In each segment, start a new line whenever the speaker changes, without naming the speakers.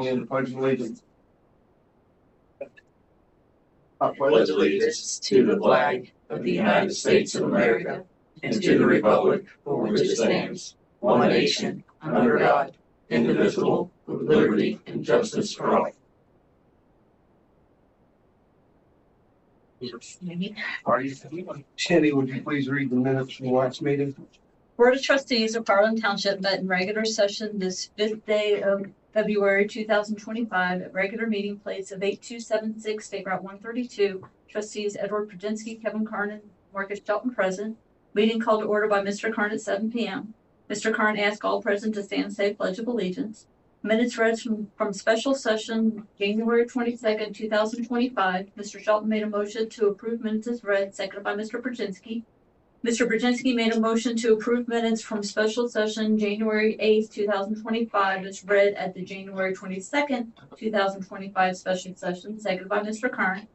And the pledge of allegiance.
I pledge allegiance to the flag of the United States of America and to the republic for which it stands, one nation, under God, indivisible, with liberty and justice for all.
Shandy, would you please read the minutes from the last meeting?
Board of Trustees of Harlan Township met in regular session this 5th day of February 2025 at regular meeting place of 8276 State Route 132. Trustees Edward Prudzinski, Kevin Karn, and Marcus Shelton present. Meeting called to order by Mr. Karn at 7 p.m. Mr. Karn asked all present to stand and say Pledge of Allegiance. Minutes read from special session January 22nd, 2025. Mr. Shelton made a motion to approve minutes as read, seconded by Mr. Prudzinski. Mr. Brzezinski made a motion to approve minutes from special session January 8th, 2025 as read at the January 22nd, 2025 special session, seconded by Mr. Karn.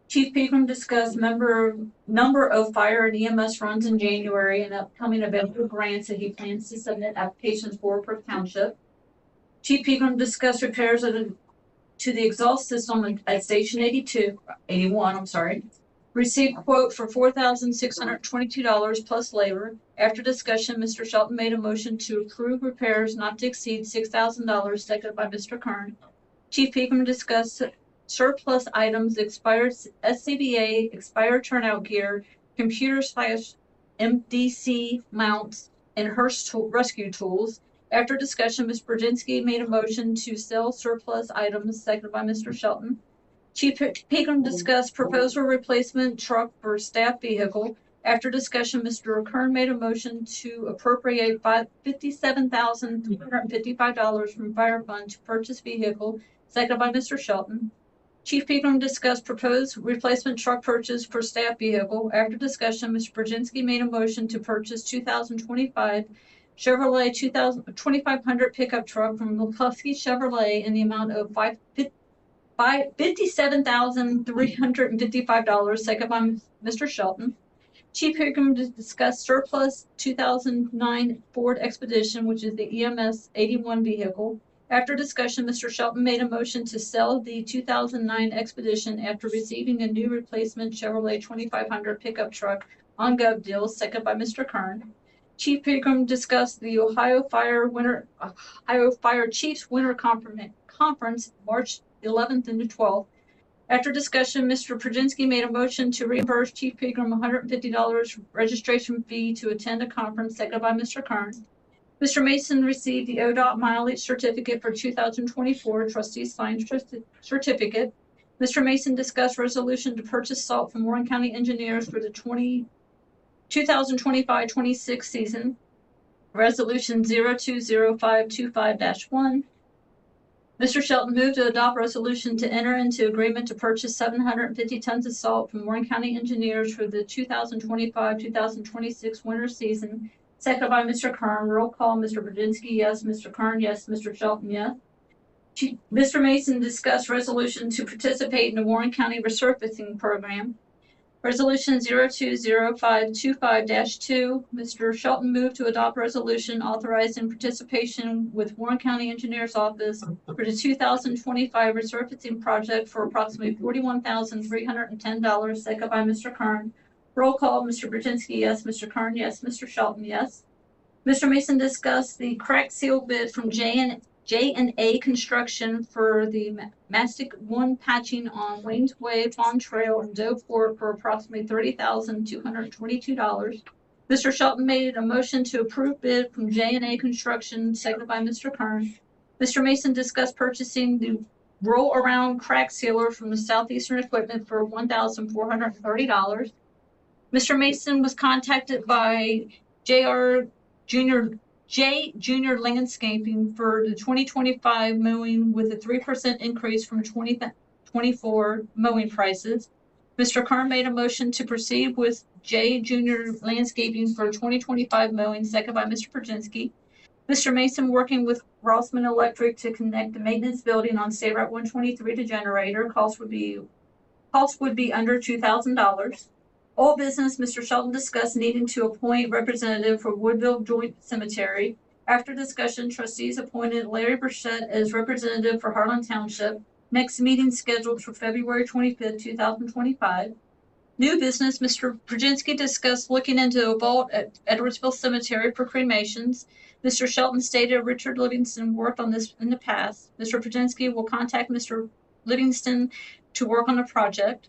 Chief Pegram discussed number of fire and EMS runs in January and upcoming available grants that he plans to submit applications for per township. Chief Pegram discussed repairs to the exhaust system at Station 81. Received quote for $4,622 plus labor. After discussion, Mr. Shelton made a motion to approve repairs not to exceed $6,000, seconded by Mr. Karn. Chief Pegram discussed surplus items, expired SCBA, expired turnout gear, computer/MDC mounts, and Hearst rescue tools. After discussion, Ms. Brzezinski made a motion to sell surplus items, seconded by Mr. Shelton. Chief Pegram discussed proposal replacement truck for staff vehicle. After discussion, Mr. Kern made a motion to appropriate $57,355 from fire fund to purchase vehicle, seconded by Mr. Shelton. Chief Pegram discussed proposed replacement truck purchase for staff vehicle. After discussion, Mr. Brzezinski made a motion to purchase 2025 Chevrolet 2500 pickup truck from McCluskey Chevrolet in the amount of $57,355, second by Mr. Shelton. Chief Pegram discussed surplus 2009 Ford Expedition, which is the EMS 81 vehicle. After discussion, Mr. Shelton made a motion to sell the 2009 Expedition after receiving a new replacement Chevrolet 2500 pickup truck on Gov Deals, second by Mr. Kern. Chief Pegram discussed the Ohio Fire Chiefs Winter Conference, March 11th and the 12th. After discussion, Mr. Prudzinski made a motion to reimburse Chief Pegram $150 registration fee to attend a conference, seconded by Mr. Kern. Mr. Mason received the ODOT mileage certificate for 2024. Trustees signed certificate. Mr. Mason discussed resolution to purchase salt from Warren County engineers for the 2025-26 season. Resolution 020525-1. Mr. Shelton moved to adopt resolution to enter into agreement to purchase 750 tons of salt from Warren County engineers for the 2025-2026 winter season, seconded by Mr. Kern. Roll call, Mr. Brzezinski, yes. Mr. Kern, yes. Mr. Shelton, yes. Mr. Mason discussed resolution to participate in the Warren County resurfacing program. Resolution 020525-2. Mr. Shelton moved to adopt resolution authorizing participation with Warren County Engineers Office for the 2025 resurfacing project for approximately $41,310, seconded by Mr. Kern. Roll call, Mr. Brzezinski, yes. Mr. Kern, yes. Mr. Shelton, yes. Mr. Mason discussed the crack seal bid from J&A Construction for the Mastic 1 patching on Wayne's Way Pond Trail in Doe Fork for approximately $30,222. Mr. Shelton made a motion to approve bid from J&A Construction, seconded by Mr. Kern. Mr. Mason discussed purchasing the roll-around crack sealer from the Southeastern Equipment for $1,430. Mr. Mason was contacted by J Junior Landscaping for the 2025 mowing with a 3% increase from 2024 mowing prices. Mr. Kern made a motion to proceed with J Junior Landscaping for 2025 mowing, second by Mr. Brzezinski. Mr. Mason working with Rossman Electric to connect the maintenance building on State Route 123 to generator. Cost would be under $2,000. All business, Mr. Shelton discussed needing to appoint representative for Woodville Joint Cemetery. After discussion, trustees appointed Larry Burchett as representative for Harlan Township. Next meeting scheduled for February 25th, 2025. New business, Mr. Brzezinski discussed looking into a vault at Edwardsville Cemetery for cremations. Mr. Shelton stated Richard Livingston worked on this in the past. Mr. Brzezinski will contact Mr. Livingston to work on the project.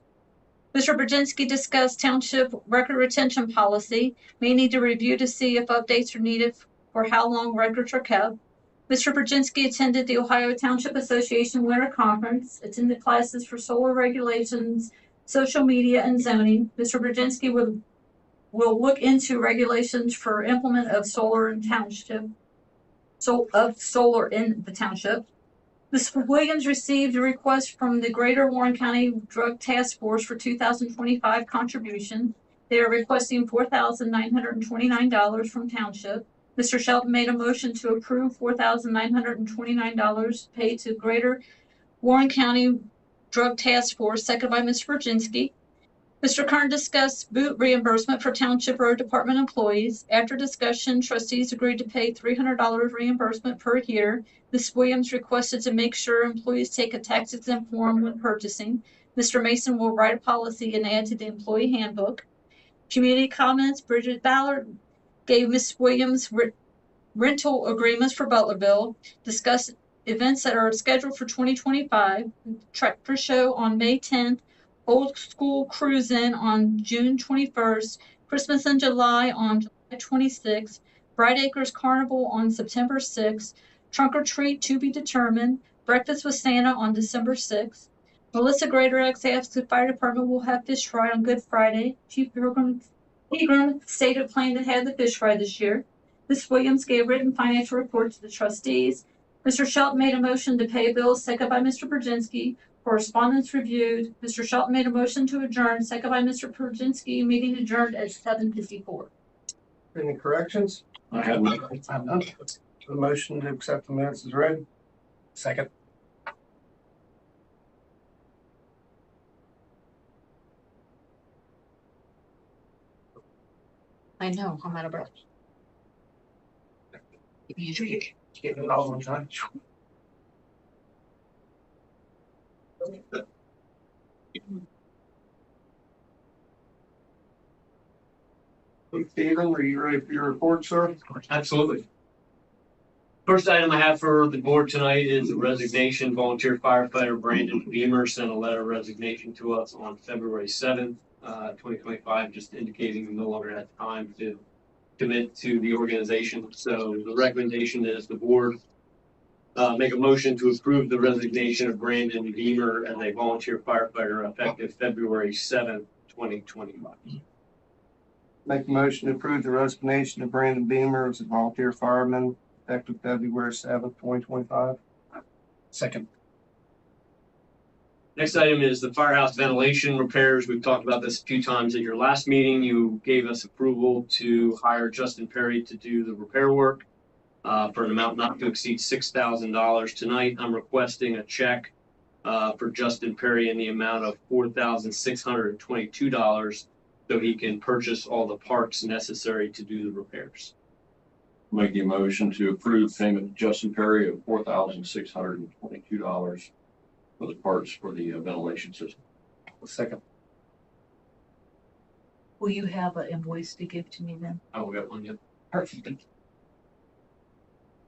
Mr. Brzezinski discussed township record retention policy, may need to review to see if updates are needed for how long records are kept. Mr. Brzezinski attended the Ohio Township Association Winter Conference, attended classes for solar regulations, social media, and zoning. Mr. Brzezinski will look into regulations for implement of solar in township, solar in the township. Ms. Williams received a request from the Greater Warren County Drug Task Force for 2025 contribution. They are requesting $4,929 from township. Mr. Shelton made a motion to approve $4,929 paid to Greater Warren County Drug Task Force, seconded by Mr. Brzezinski. Mr. Kern discussed boot reimbursement for Township Road Department employees. After discussion, trustees agreed to pay $300 reimbursement per year. Ms. Williams requested to make sure employees take a tax-exempt form when purchasing. Mr. Mason will write a policy and add to the employee handbook. Community comments, Bridget Ballard gave Ms. Williams rental agreements for Butlerville, discussed events that are scheduled for 2025, tractor show on May 10th, Old School Cruise-In on June 21st, Christmas in July on July 26th, Bright Acres Carnival on September 6th, Trunk or Treat to be determined, Breakfast with Santa on December 6th. Melissa Greatorex asks the fire department will have fish fry on Good Friday. Chief Pilgrim stated plan to have the fish fry this year. Ms. Williams gave written financial report to the trustees. Mr. Shelton made a motion to pay bills, seconded by Mr. Brzezinski. Correspondence reviewed. Mr. Shelton made a motion to adjourn, seconded by Mr. Brzezinski. Meeting adjourned at 7:54.
Any corrections?
I have none.
I have none. The motion to accept the minutes is read.
Second.
I know, I'm out of breath. You drink.
Getting it all on time. Stephen, are you ready for your report, sir?
Absolutely. First item I have for the board tonight is a resignation. Volunteer firefighter Brandon Beamer sent a letter of resignation to us on February 7th, 2025, just indicating he no longer has time to commit to the organization. So the recommendation is the board make a motion to approve the resignation of Brandon Beamer as a volunteer firefighter effective February 7th, 2025.
Make a motion to approve the resignation of Brandon Beamer as a volunteer fireman effective February 7th, 2025.
Second. Next item is the firehouse ventilation repairs. We've talked about this a few times at your last meeting. You gave us approval to hire Justin Perry to do the repair work for an amount not to exceed $6,000. Tonight, I'm requesting a check for Justin Perry in the amount of $4,622 so he can purchase all the parts necessary to do the repairs.
Make the motion to approve payment to Justin Perry of $4,622 for the parts for the ventilation system.
Second.
Will you have an invoice to give to me then?
I will get one yet.
Perfect.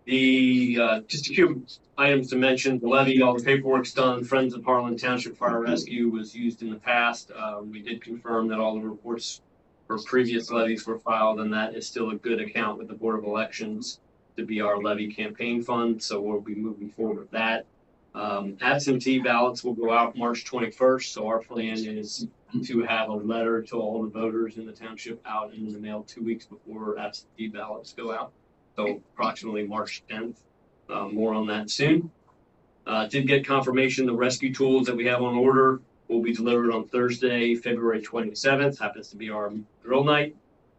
Just a few items to mention. The levy, all the paperwork's done. Friends of Harlan Township Fire Rescue was used in the past. We did confirm that all the reports for previous levies were filed, and that is still a good account with the Board of Elections to be our levy campaign fund. So we'll be moving forward with that. Absentee ballots will go out March 21st. So our plan is to have a letter to all the voters in the township out in the mail 2 weeks before absentee ballots go out. So approximately March 10th. More on that soon. Did get confirmation the rescue tools that we have on order will be delivered on Thursday, February 27th. Happens to be our drill night.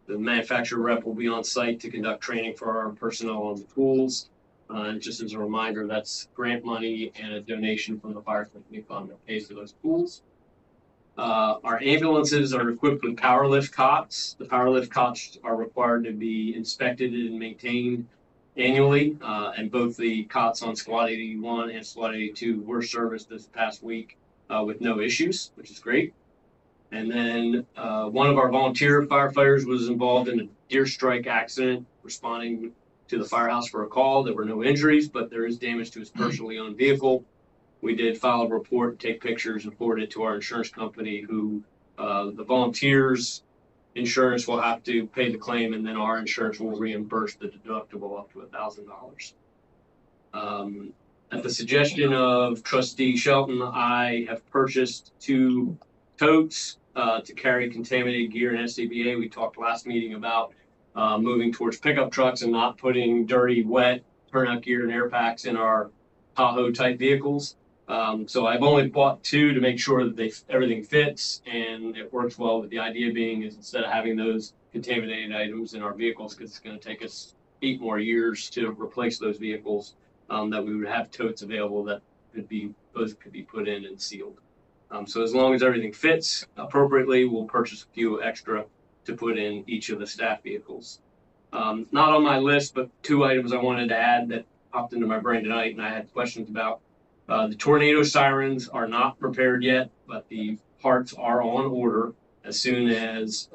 The manufacturer rep will be on site to conduct training for our personnel on the tools. And just as a reminder, that's grant money and a donation from the fire company fund that pays for those tools. Our ambulances are equipped with power lift cots. The power lift cots are required to be inspected and maintained annually, and both the cots on Squad 81 and Squad 82 were serviced this past week with no issues, which is great. And then one of our volunteer firefighters was involved in a deer strike accident, responding to the firehouse for a call. There were no injuries, but there is damage to his personally owned vehicle. We did file a report, take pictures, and forward it to our insurance company, who the volunteers' insurance will have to pay the claim, and then our insurance will reimburse the deductible up to $1,000. At the suggestion of Trustee Shelton, I have purchased 2 totes to carry contaminated gear and SCBA. We talked last meeting about moving towards pickup trucks and not putting dirty, wet turnout gear and air packs in our Tahoe type vehicles. So I've only bought 2 to make sure that everything fits and it works well. But the idea being is, instead of having those contaminated items in our vehicles, because it's going to take us 8 more years to replace those vehicles, that we would have totes available that could be put in and sealed. So as long as everything fits appropriately, we'll purchase a few extra to put in each of the staff vehicles. Not on my list, but 2 items I wanted to add that popped into my brain tonight and I had questions about. The tornado sirens are not prepared yet, but the parts are on order. As soon as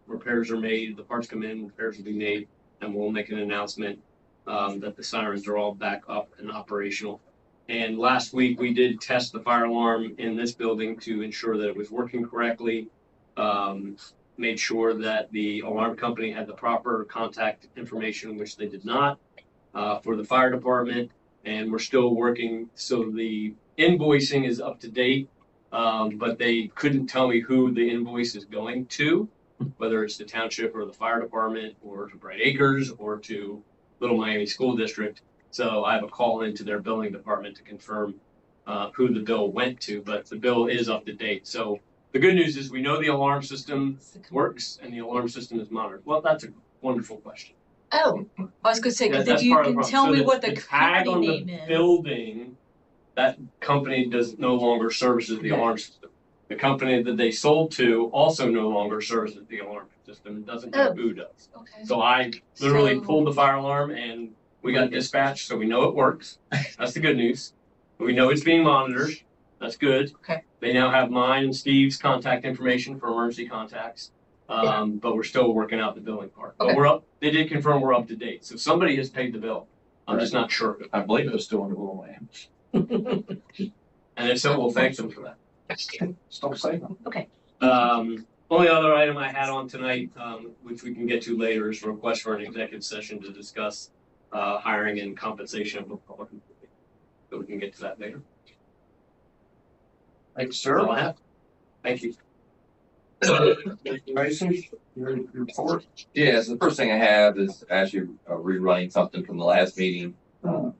repairs are made, the parts come in, repairs will be made, and we'll make an announcement that the sirens are all back up and operational. And last week we did test the fire alarm in this building to ensure that it was working correctly. Made sure that the alarm company had the proper contact information, which they did not, for the fire department. And we're still working, so the invoicing is up to date, but they couldn't tell me who the invoice is going to, whether it's the township or the fire department or to Bright Acres or to Little Miami School District. So I have a call into their billing department to confirm who the bill went to, but the bill is up to date. So the good news is we know the alarm system works and the alarm system is monitored. Well, that's a wonderful question.
Oh, I was gonna say, because
That's
if you
part of the
can
problem.
tell
So
me what the
tag on
company
the
name is.
building, that company no longer services the alarm system. The company that they sold to also no longer services the alarm system. It doesn't know who does.
Okay.
So I literally
So-
pulled the fire alarm and we got dispatched, so we know it works. That's the good news. We know it's being monitored. That's good.
Okay.
They now have mine and Steve's contact information for emergency contacts. But we're still working out the billing part. But
Okay.
they did confirm we're up to date. So somebody has paid the bill. I'm just not sure who.
I believe it was still in the Little Miami.
And if so, we'll thank them for that.
Stop saying that.
Only other item I had on tonight, which we can get to later, is a request for an executive session to discuss hiring and compensation of a public employee. So we can get to that later.
Thanks,
That's
sir.
all I have. Thank you.
Mason, your report.
Yeah, so the first thing I have is actually rerunning something from the last meeting.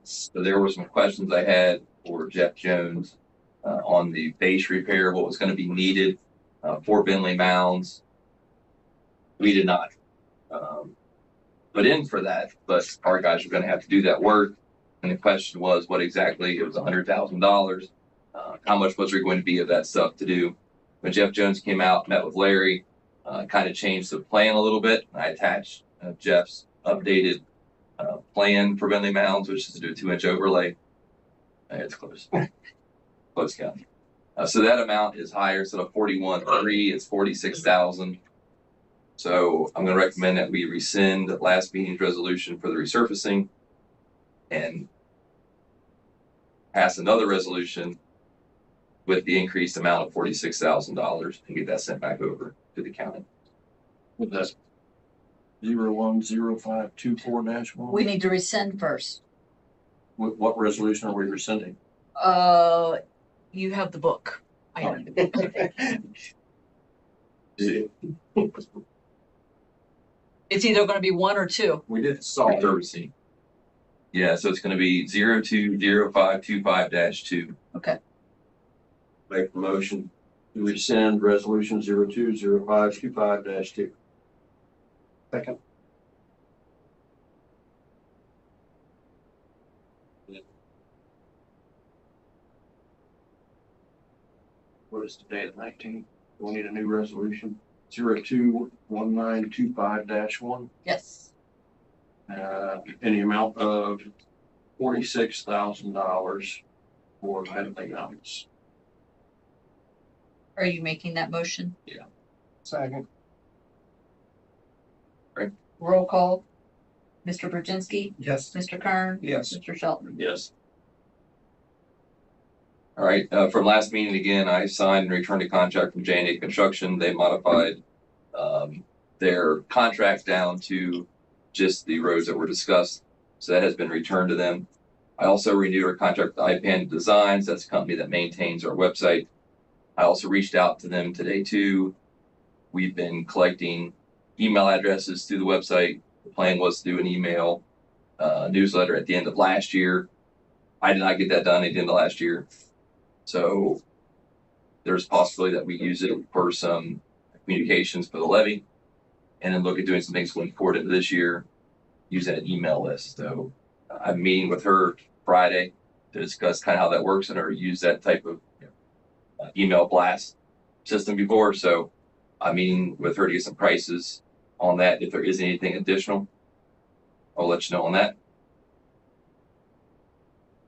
So there were some questions I had for Jeff Jones on the base repair, what was going to be needed for Bentley Mounds. We did not put in for that, but our guys were going to have to do that work. And the question was, what exactly? It was $100,000. How much was there going to be of that stuff to do? When Jeff Jones came out, met with Larry, kind of changed the plan a little bit. I attached Jeff's updated plan for Bentley Mounds, which is to do a 2-inch overlay. It's close. Close count. So that amount is higher. Instead of 41.3, it's 46,000. So I'm going to recommend that we rescind last meeting's resolution for the resurfacing and pass another resolution with the increased amount of $46,000 and get that sent back over to the county.
That's 010524-1.
We need to rescind first.
What resolution are we rescinding?
You have the book. I know. It's either gonna be 1 or 2.
We did solve
Servicing. Yeah, so it's going to be 020525-2.
Make the motion to rescind resolution 020525-2.
Second.
What is today, the 19th? We'll need a new resolution. 021925-1.
Yes.
in the amount of $46,000 for medical items.
Are you making that motion?
Second.
Roll call. Mr. Brzezinski,
Yes.
Mr. Kern,
Yes.
Mr. Shelton.
Yes.
All right, from last meeting, again, I signed and returned a contract from J&A Construction. They modified their contract down to just the roads that were discussed. So that has been returned to them. I also renewed our contract with IPAN Designs. That's a company that maintains our website. I also reached out to them today too. We've been collecting email addresses through the website. The plan was to do an email newsletter at the end of last year. I did not get that done at the end of last year. So there's a possibility that we use it for some communications for the levy, and then look at doing some things going forward into this year, use that email list. So I'm meeting with her Friday to discuss kind of how that works, and I've used that type of email blast system before. So I'm meeting with her to get some prices on that. If there is anything additional, I'll let you know on that.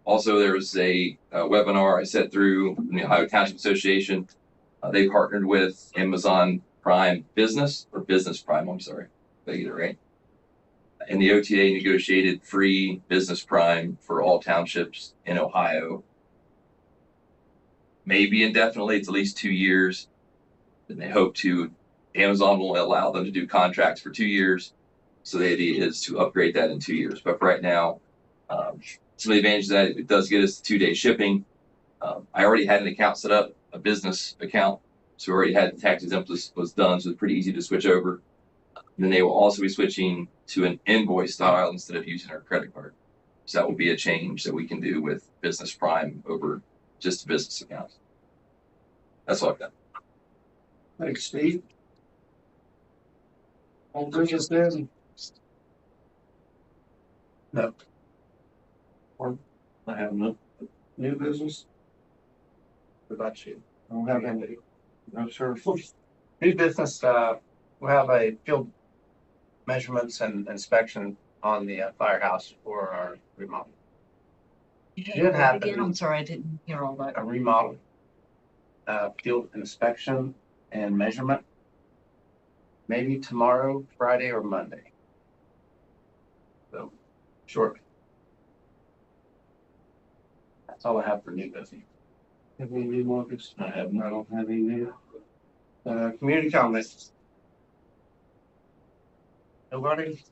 Also, there was a webinar I set through the Ohio Township Association. They partnered with Amazon Prime Business, or Business Prime, I'm sorry, did I get it right? And the OTA negotiated free Business Prime for all townships in Ohio. Maybe indefinitely, it's at least 2 years. And they hope to, Amazon will allow them to do contracts for 2 years. So the idea is to upgrade that in 2 years. But for right now, some of the advantages of that, it does get us 2-day shipping. I already had an account set up, a business account. So we already had the tax exempt was done, so it's pretty easy to switch over. And then they will also be switching to an invoice style instead of using our credit card. So that will be a change that we can do with Business Prime over just a business account. That's all I've done.
Thanks, Steve. Old business then? No.
I have none.
New business?
What about you?
I don't have any. No, sir.
New business, we have a field measurements and inspection on the firehouse for our remodel. Should happen.
Again, I'm sorry, I didn't hear all that.
A remodel, field inspection and measurement. Maybe tomorrow, Friday or Monday. So, shortly. That's all I have for new business.
Have any new markets?
I have
I
none.
don't have any new. Community comments. Nobody?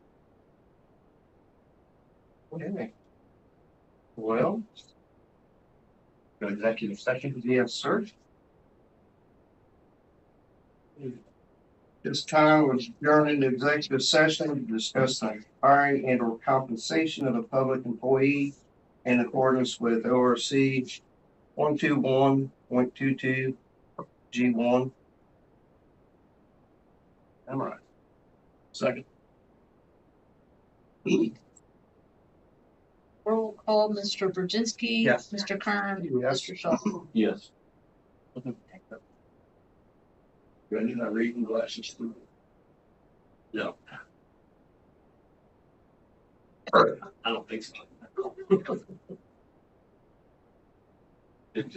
Okay. Well,
Go executive session.
yes, sir. This time was adjourned into executive session to discuss the hiring and or compensation of a public employee in accordance with ORC 121.22 G1.
All right.
Second.
Roll call, Mr. Brzezinski.
Yes.
Mr. Kern.
Yes.
Mr. Shelton.
Yes. Do I need my reading glasses? No.
I don't think so.
It's,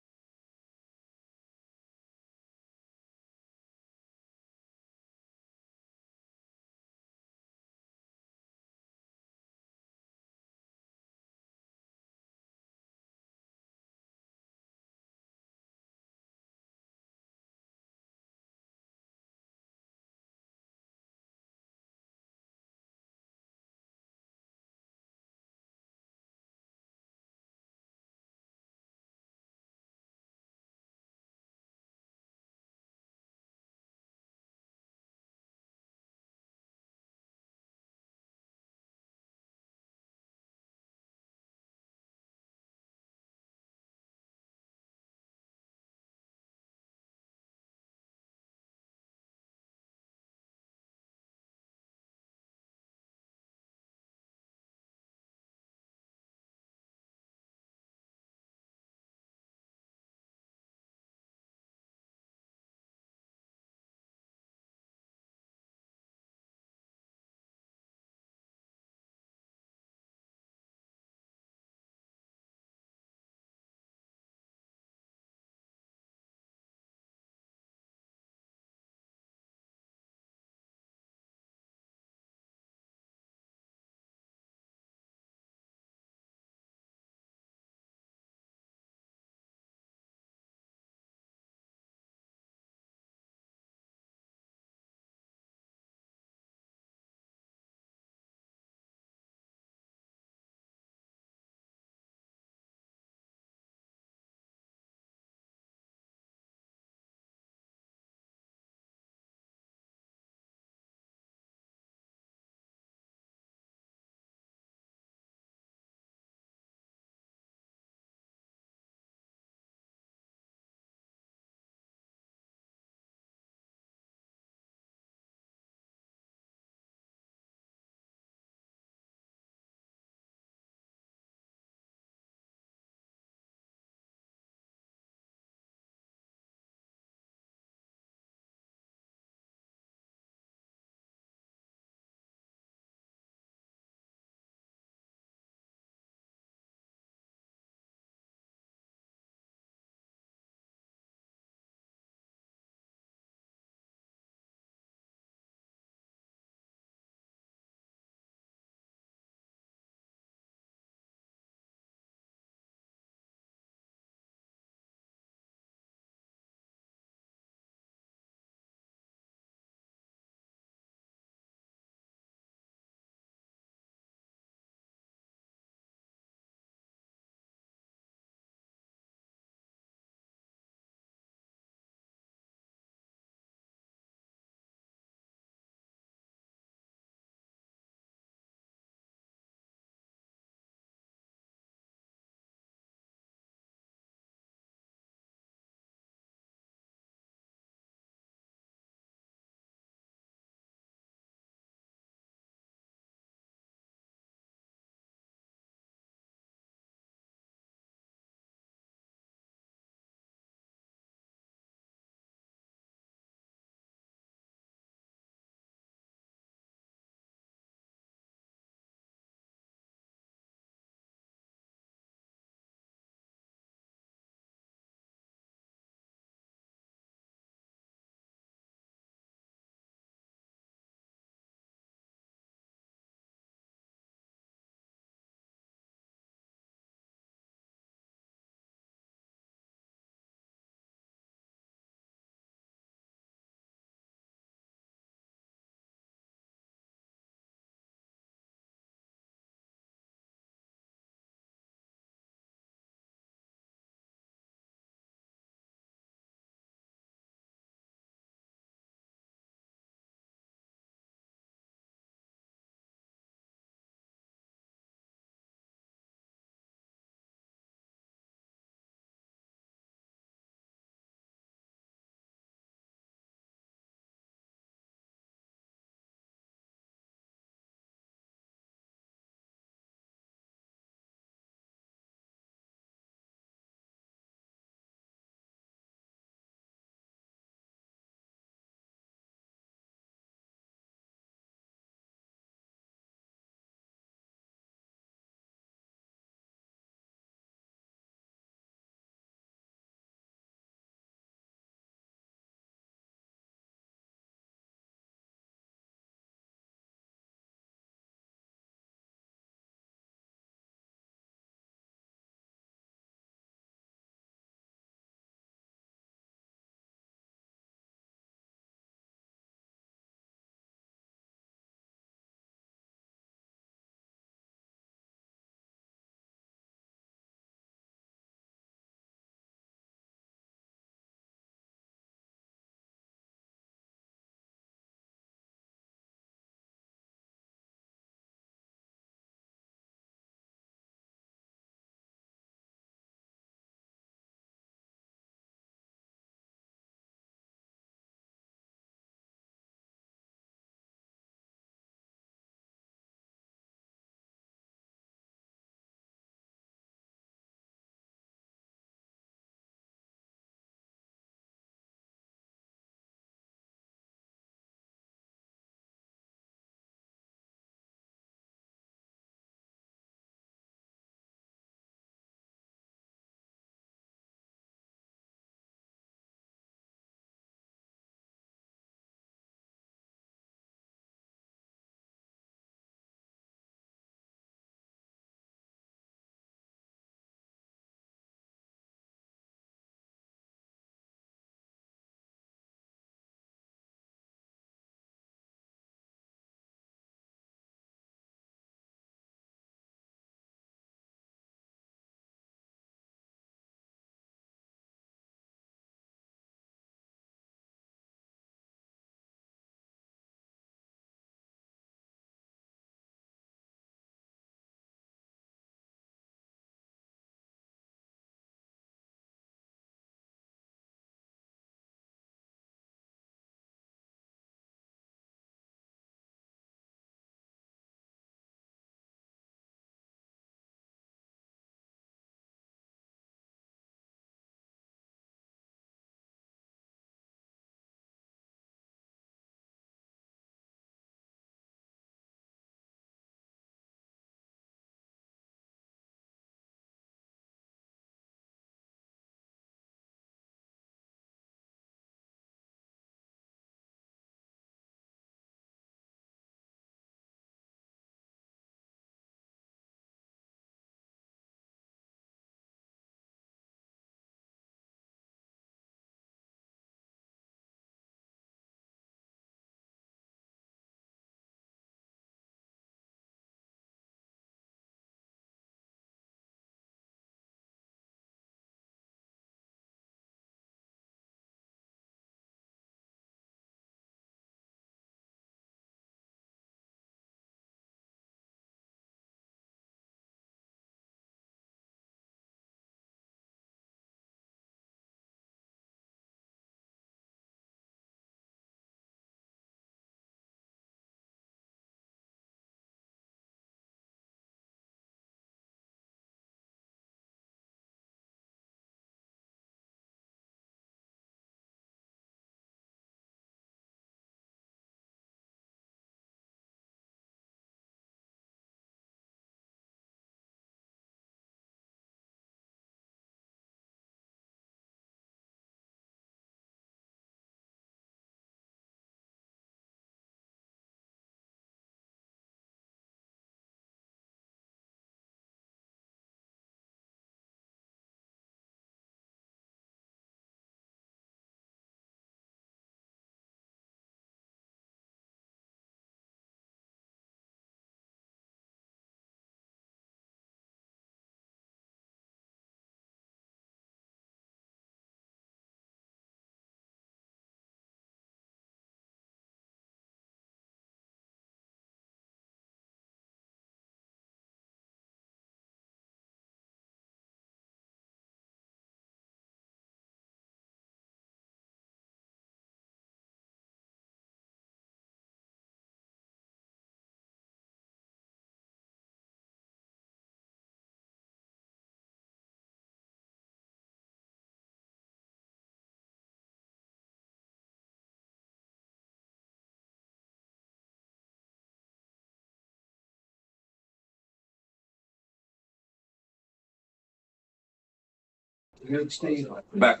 Good, Steve.
Back.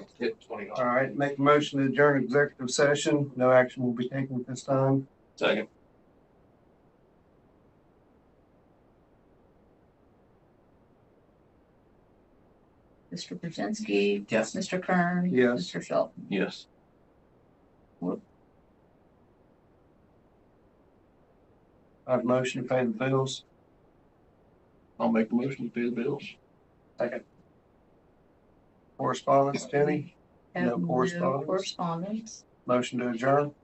All right, make a motion to adjourn executive session. No action will be taken at this time.
Second.
Mr. Brzezinski.
Yes.
Mr. Kern.
Yes.
Mr. Shelton.
Yes.
I have a motion to pay the bills.
I'll make the motion to pay the bills.
Second. Correspondence, Jenny?
Have
No correspondence.
Correspondence.
Motion to adjourn.